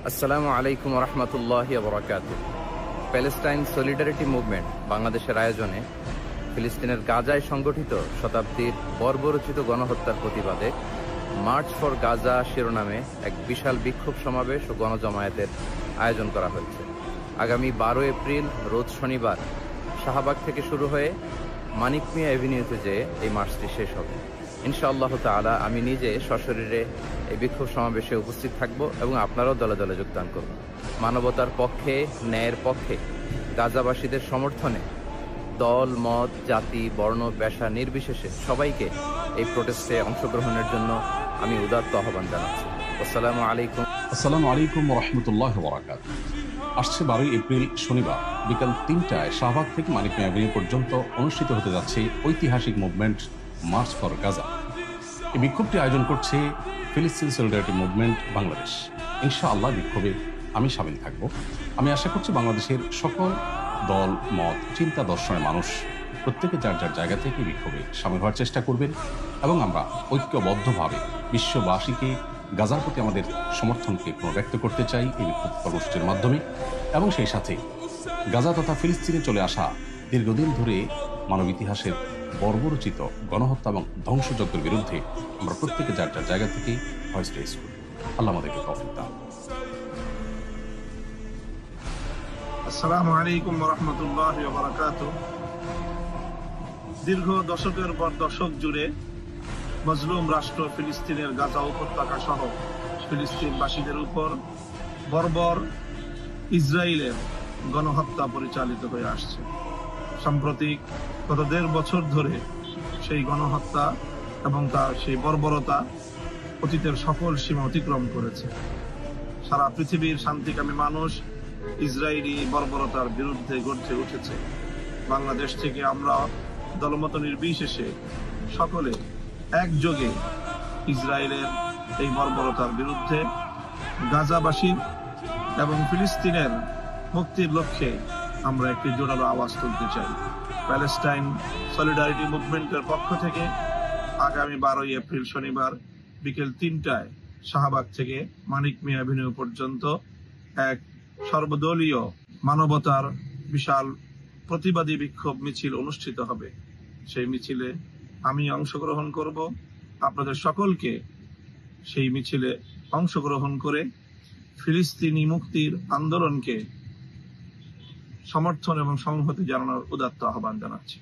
আসসালামু আলাইকুম রহমতুল্লাহি ওয়া বারাকাতুহু। প্যালেস্টাইন সলিডারিটি মুভমেন্ট বাংলাদেশের আয়োজনে ফিলিস্তিনের গাজায় সংগঠিত শতাব্দীর বর্বরোচিত গণহত্যার প্রতিবাদে মার্চ ফর গাজা শিরোনামে এক বিশাল বিক্ষোভ সমাবেশ ও গণজমায়েতের আয়োজন করা হয়েছে। আগামী 12 এপ্রিল রোজ শনিবার শাহবাগ থেকে শুরু হয়ে মানিক মিয়া এভিনিউতে যেয়ে এই মার্চটি শেষ হবে। ইনশাআল্লাহ তাআলা আমি নিজে সশরীরে এই বিক্ষোভ সমাবেশে উপস্থিত থাকব এবং আপনারাও দলে দলে যোগদান করুন। মানবতার পক্ষে, ন্যায়ের পক্ষে, গাজাবাসীদের সমর্থনে দল, মত, জাতি, বর্ণ, পেশা নির্বিশেষে সবাইকে এই প্রোটেস্টে অংশগ্রহণের জন্য আমি উদাত্ত আহ্বান জানাচ্ছি। আসসালামু আলাইকুম। আসসালামু আলাইকুম ওয়া রাহমাতুল্লাহি ওয়া বারাকাতুহু। আসছে 12 এপ্রিল শনিবার বিকাল 3টায় শাহবাগ থেকে মানিক মিয়া এভিনিউ পর্যন্ত অনুষ্ঠিত হতে যাচ্ছে ঐতিহাসিক মুভমেন্ট মার্চ ফর গাজা। এই বিক্ষোভটি আয়োজন করছে ফিলিস্তিন সলিডারিটি মুভমেন্ট বাংলাদেশ। ইনশাআল্লাহ বিক্ষোভে আমি সামিল থাকব। আমি আশা করছি বাংলাদেশের সকল দল, মত, চিন্তা, দর্শনের মানুষ প্রত্যেকে যার যার জায়গা থেকে বিক্ষোভে সামিল হওয়ার চেষ্টা করবেন এবং আমরা ঐক্যবদ্ধভাবে বিশ্ববাসীকে গাজার প্রতি আমাদের সমর্থনকে পুনর্ব্যক্ত করতে চাই এই বিক্ষোভ কর্মসূচির মাধ্যমে। এবং সেই সাথে গাজা তথা ফিলিস্তিনে চলে আসা দীর্ঘদিন ধরে মানব ইতিহাসের বর্বরোচিত গণহত্যা এবং ধ্বংসযজ্ঞের বিরুদ্ধে আমরা প্রত্যেকে যার যার জায়গা থেকে ভয়েস রেজ করি। আল্লাহ আমাদেরকে তৌফিক দান। আসসালামু আলাইকুম ওয়া রাহমাতুল্লাহি ওয়া বারাকাতুহু। দীর্ঘ দশকের পর দশক জুড়ে মজলুম রাষ্ট্র ফিলিস্তিনের গাজা উপত্যকা সহ ফিলিস্তিনবাসীদের উপর বর্বর ইসরায়েলের গণহত্যা পরিচালিত হয়ে আসছে। সাম্প্রতিক গত 1.5 বছর ধরে সেই গণহত্যা এবং তার সেই বর্বরতা অতীতের সকল সীমা অতিক্রম করেছে। সারা পৃথিবীর শান্তিকামী মানুষ ইসরায়েলি বর্বরতার বিরুদ্ধে গর্জে উঠেছে। বাংলাদেশ থেকে আমরা দলমত নির্বিশেষে সকলে একযোগে ইসরায়েলের এই বর্বরতার বিরুদ্ধে গাজাবাসী এবং ফিলিস্তিনের মুক্তির লক্ষ্যে আমরা একটি জোরালো আওয়াজ তুলতে চাই। প্যালেস্টাইন সলিডারিটি মুভমেন্টের পক্ষ থেকে আগামী 12 এপ্রিল শনিবার বিকেল 3টায় শাহবাগ থেকে মানিক মিয়া এভিনিউ পর্যন্ত এক সর্বদলীয় মানবতার বিশাল প্রতিবাদী বিক্ষোভ মিছিল অনুষ্ঠিত হবে। সেই মিছিলে আমি অংশগ্রহণ করব। আপনাদের সকলকে সেই মিছিলে অংশগ্রহণ করে ফিলিস্তিনি মুক্তির আন্দোলনকে সমর্থন এবং সংহতি জানানোর উদাত্ত আহ্বান জানাচ্ছি।